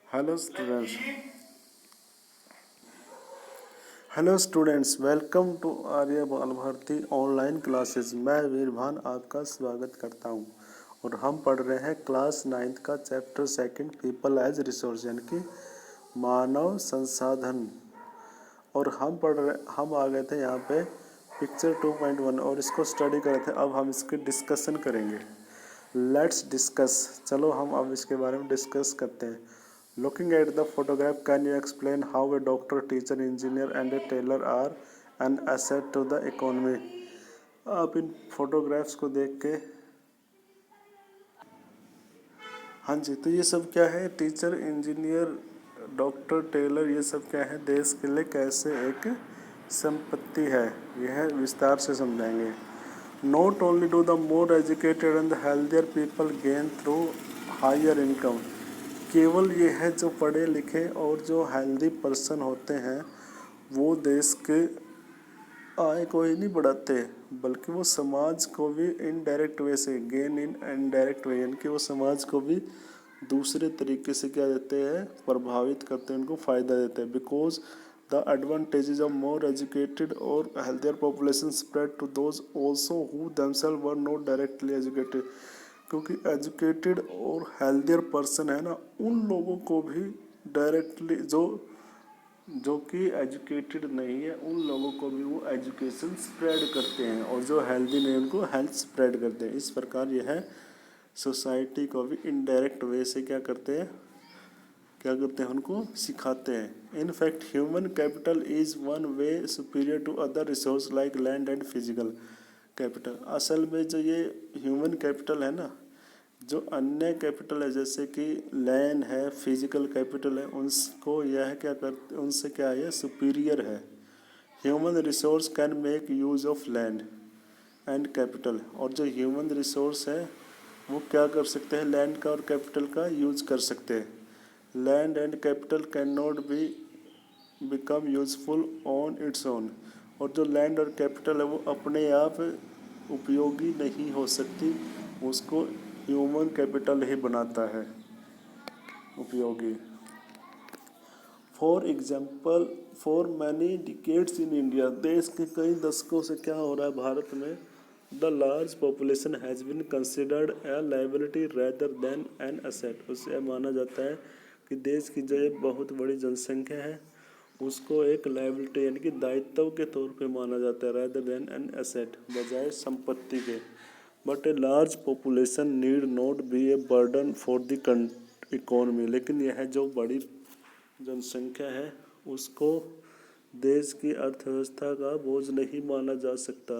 Hello students hello students welcome to Arya Bal Bharati online classes. मैं वीरभान आपका स्वागत करता हूं और हम पढ़ रहे हैं क्लास 9th का chapter second people as resource यानी कि मानव संसाधन। और हम आ गए थे यहाँ पे पिक्चर 2.1 और इसको स्टडी कर रहे थे। अब हम इसके डिस्कशन करेंगे। Let's discuss. चलो हम अब इसके बारे में डिस्कस करते हैं। Looking at the photograph, can you explain how a doctor, teacher, engineer and a tailor are an asset to the economy? आप इन फोटोग्राफ्स को देख के हाँ जी, तो ये सब क्या है? टीचर, इंजीनियर, डॉक्टर, टेलर, ये सब क्या है? देश के लिए कैसे एक संपत्ति है, यह विस्तार से समझाएंगे। Not only do the more educated and the healthier people gain through higher income, केवल ये है जो पढ़े लिखे और जो हेल्दी पर्सन होते हैं वो देश के आय को ही नहीं बढ़ाते, बल्कि वो समाज को भी इनडायरेक्ट वे से गेन इन इनडायरेक्ट वे, यानी कि वो समाज को भी दूसरे तरीके से क्या देते हैं? प्रभावित करते हैं, उनको फ़ायदा देते हैं। Because the advantages of more educated और healthier population spread to those also who themselves were not directly educated. क्योंकि एजुकेटेड और हेल्थियर पर्सन है ना, उन लोगों को भी डायरेक्टली जो कि एजुकेटेड नहीं है उन लोगों को भी वो एजुकेशन स्प्रेड करते हैं, और जो हेल्दी नहीं उनको हेल्थ स्प्रेड करते हैं। इस प्रकार यह है सोसाइटी को भी इनडायरेक्ट वे से क्या करते हैं उनको सिखाते हैं। In fact human capital is one way superior to other resource like land and physical capital. असल में जो ये ह्यूमन कैपिटल है ना, जो अन्य कैपिटल है जैसे कि लैंड है, फिजिकल कैपिटल है, उनको यह क्या करते, उनसे क्या है, सुपीरियर है। Human resource can make use of land and capital. और जो ह्यूमन रिसोर्स है वो क्या कर सकते हैं? लैंड का और कैपिटल का यूज कर सकते हैं। Land and capital can not be become useful on its own. और जो लैंड और कैपिटल है वो अपने आप उपयोगी नहीं हो सकती, उसको ह्यूमन कैपिटल ही बनाता है उपयोगी। For example for many decades in India, देश के कई दशकों से क्या हो रहा है भारत में? The large population has been considered a liability rather than an asset. उसे माना जाता है कि देश की जो एक बहुत बड़ी जनसंख्या है उसको एक लाइबिलिटी यानी कि दायित्व के तौर पे माना जाता है, रेदर देन एन एसेट, बजाय संपत्ति के। But a large population need not be a burden for the economy. लेकिन यह जो बड़ी जनसंख्या है उसको देश की अर्थव्यवस्था का बोझ नहीं माना जा सकता,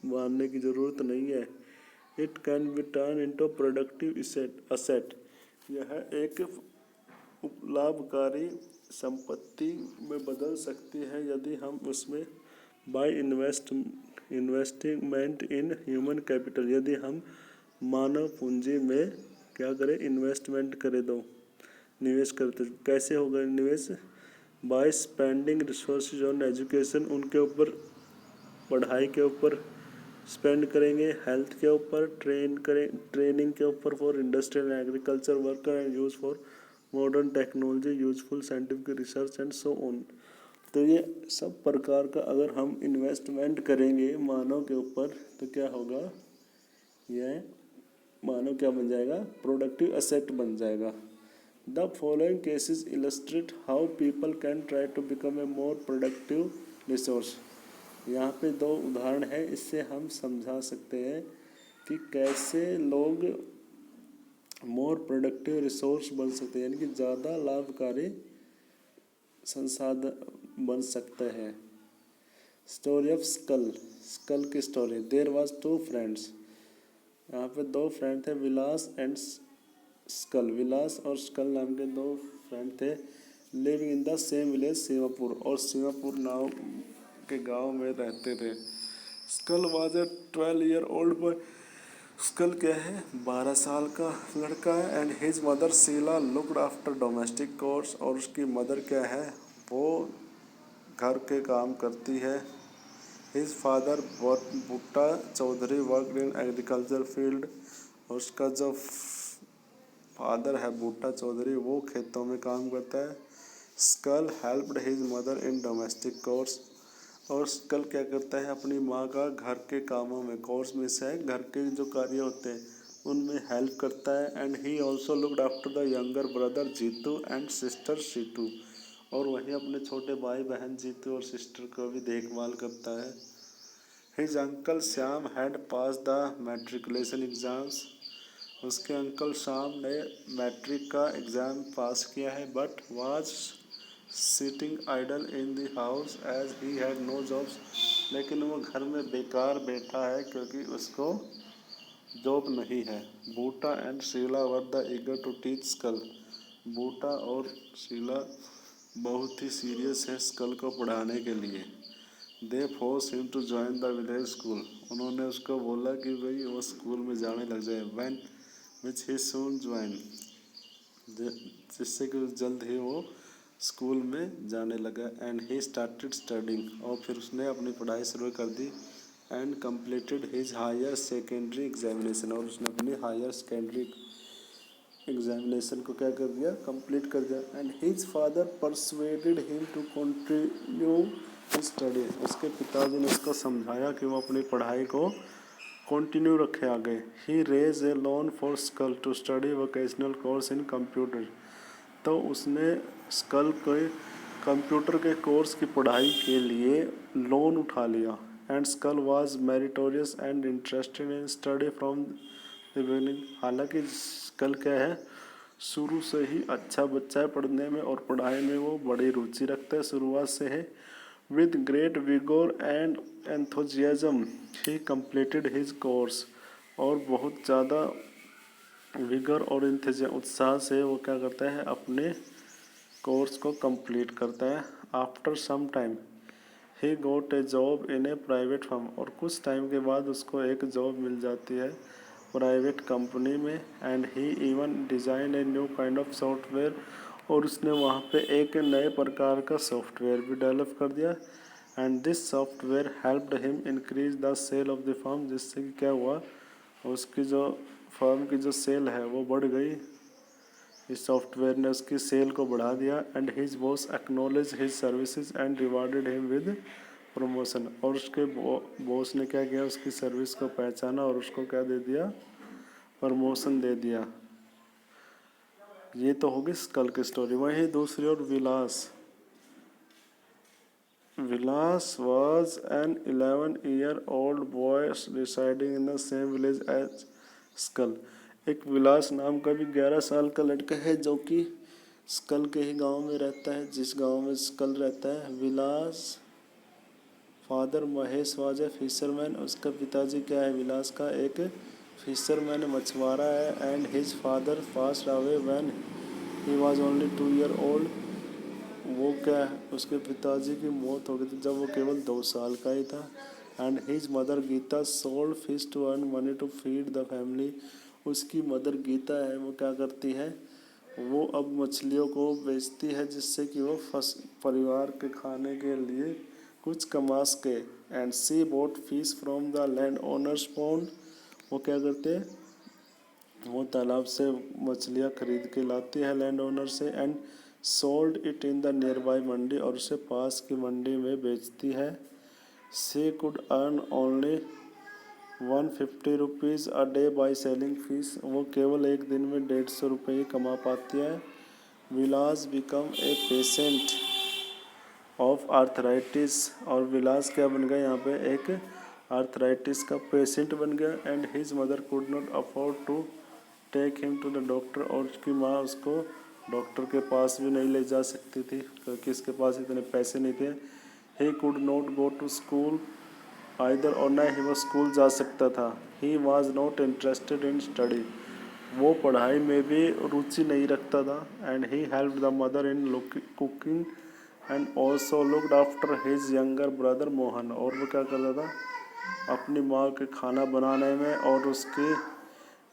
मानने की ज़रूरत नहीं है। It can be turn into productive asset. यह एक लाभकारी संपत्ति में बदल सकती है यदि हम उसमें by investment in human capital, यदि हम मानव पूंजी में क्या करें? इन्वेस्टमेंट करें, दो निवेश करते। कैसे होगा निवेश? By spending resources on education, उनके ऊपर पढ़ाई के ऊपर स्पेंड करेंगे, हेल्थ के ऊपर ट्रेनिंग के ऊपर, for industrial and agriculture worker and use for modern technology, useful scientific research and so on. तो ये सब प्रकार का अगर हम इन्वेस्टमेंट करेंगे मानव के ऊपर तो क्या होगा? यह मानव क्या बन जाएगा? प्रोडक्टिव एसेट बन जाएगा। The following cases illustrate how people can try to become a more productive resource. यहाँ पे दो उदाहरण है, इससे हम समझा सकते हैं कि कैसे लोग मोर प्रोडक्टिव रिसोर्स बन सकते हैं, यानी कि ज़्यादा लाभकारी संसाधन बन सकते हैं। स्टोरी ऑफ स्कल की story. There was two friends. यहाँ पे दो फ्रेंड थे, विलास एंड स्कल। विलास और स्कल नाम के दो फ्रेंड थे, living in the same village Seemapur, और सीमापुर नाम के गांव में रहते थे। Skal was a 12-year-old boy. Skal क्या है? 12 साल का लड़का है। And his mother Sheela looked after domestic chores, और उसकी मदर क्या है? वो घर के काम करती है। His father Buta Chaudhary worked in agriculture field, और उसका जो फादर है बूटा चौधरी, वो खेतों में काम करता है। Sakal helped his mother in domestic chores, और स्कल क्या करता है, अपनी माँ का घर के कामों में, कोर्स में से घर के जो कार्य होते हैं उनमें हेल्प करता है। And he also looked after the younger brother Jeetu and sister Seetu, और वहीं अपने छोटे भाई बहन जीतू और सिस्टर को भी देखभाल करता है। His uncle Shyam had passed the matriculation exams, उसके अंकल श्याम ने मैट्रिक का एग्ज़ाम पास किया है। But was sitting idle in the house as he had no jobs, लेकिन वो घर में बेकार बैठा है क्योंकि उसको जॉब नहीं है। Boota and Sheela were the eager to teach Skal, Boota और शीला बहुत ही सीरियस है स्कल को पढ़ाने के लिए। They force him to join the village school, उन्होंने उसको बोला कि भाई वो स्कूल में जाने लग जाए। When which he soon join, जिससे कि जल्द ही वो स्कूल में जाने लगा। एंड ही स्टार्टेड स्टडिंग, और फिर उसने अपनी पढ़ाई शुरू कर दी। And completed his higher secondary examination, और उसने अपनी हायर सेकेंडरी एग्जामिनेशन को क्या कर दिया, कंप्लीट कर दिया। And his father persuaded him to continue his study, उसके पिताजी ने उसको समझाया कि वो अपनी पढ़ाई को कंटिन्यू रखे आगे। He raise a loan for Skal to study vocational course in computer, तो उसने स्कल के कंप्यूटर के कोर्स की पढ़ाई के लिए लोन उठा लिया। And Sakal was meritorious and interested in study from the beginning, हालांकि स्कल क्या है, शुरू से ही अच्छा बच्चा है पढ़ने में और पढ़ाई में वो बड़ी रुचि रखता है, शुरुआत से है। With great vigour and enthusiasm he completed his course, और बहुत ज़्यादा विगर और उत्साह से वो क्या करता है, अपने कोर्स को कंप्लीट करता है। After some time he got a job in a private firm, और कुछ टाइम के बाद उसको एक जॉब मिल जाती है प्राइवेट कंपनी में। And he even design a new kind of software, और उसने वहाँ पे एक नए प्रकार का सॉफ्टवेयर भी डेवलप कर दिया। And this software helped him increase the sale of the firm, जिससे कि क्या हुआ, उसकी जो फर्म की जो सेल है वो बढ़ गई, इस सॉफ्टवेयर ने उसकी सेल को बढ़ा दिया। And his boss acknowledge his services and rewarded him with promotion, और उसके बॉस ने क्या किया, उसकी सर्विस को पहचाना और उसको क्या दे दिया, प्रमोशन दे दिया। ये तो होगी स्कल की स्टोरी। वहीं दूसरी ओर विलास, विलास was an 11-year-old boy residing in the same village as Sakal, एक विलास नाम का भी 11 साल का लड़का है जो कि स्कल के ही गांव में रहता है, जिस गांव में स्कल रहता है। Vilas father Mahesh was a fisherman, उसका पिताजी क्या है विलास का, एक फिशरमैन मछुआरा है। And his father passed away when he was only 2 year old, वो क्या है, उसके पिताजी की मौत हो गई थी जब वो केवल 2 साल का ही था। And his mother Geeta sold fish to earn money to feed the family, उसकी मदर गीता है वो क्या करती है, वो अब मछलियों को बेचती है जिससे कि वो परिवार के खाने के लिए कुछ कमा सके। And she bought fish from the land owner's pond, वो क्या करते हैं, वो तालाब से मछलियाँ खरीद के लाती है लैंड ओनर से। And sold it in the nearby mandi, और उसे पास की मंडी में बेचती है। She could earn only 150 rupees a day by selling fish, वो केवल एक दिन में 150 रुपये ही कमा पाती है। Vilas become a patient of arthritis, और विलास क्या बन गया यहाँ पे, एक आर्थराइटिस का पेशेंट बन गया। And his mother could not afford to take him to the doctor, और उसकी माँ उसको डॉक्टर के पास भी नहीं ले जा सकती थी क्योंकि इसके पास इतने पैसे नहीं थे। He could not go to school either, और न ही वो स्कूल जा सकता था। He was not interested in study, वो पढ़ाई में भी रुचि नहीं रखता था। And he help the mother in cooking and also looked after his younger brother Mohan, और वो क्या करता था, अपनी माँ के खाना बनाने में और उसके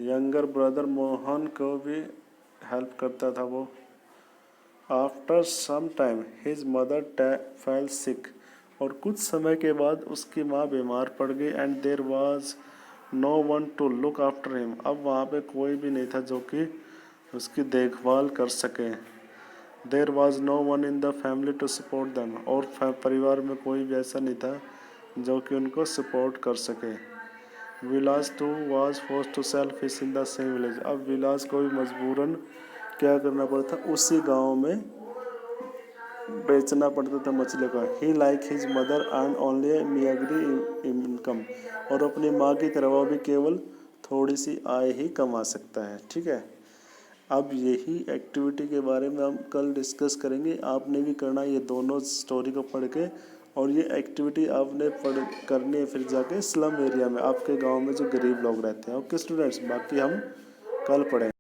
यंगर ब्रदर मोहन को भी हेल्प करता था वो। After some time his mother fell sick, और कुछ समय के बाद उसकी माँ बीमार पड़ गई। And there was no one to look after him, अब वहाँ पे कोई भी नहीं था जो कि उसकी देखभाल कर सकें। There was no one in the family to support them, और परिवार में कोई भी ऐसा नहीं था जो कि उनको सपोर्ट कर सके। Vilas too was force to sell fish in the same village, अब विलास को भी मजबूरन क्या करना पड़ता, उसी गांव में बेचना पड़ता था मछलियों का। He like his mother and only meagre income, और अपनी माँ की तरह वो भी केवल थोड़ी सी आय ही कमा सकता है। ठीक है, अब यही एक्टिविटी के बारे में हम कल डिस्कस करेंगे। आपने भी करना ये दोनों स्टोरी को पढ़ के, और ये एक्टिविटी आपने करनी है फिर जाके स्लम एरिया में, आपके गांव में जो गरीब लोग रहते हैं। ओके स्टूडेंट्स, बाकी हम कल पढ़ेंगे।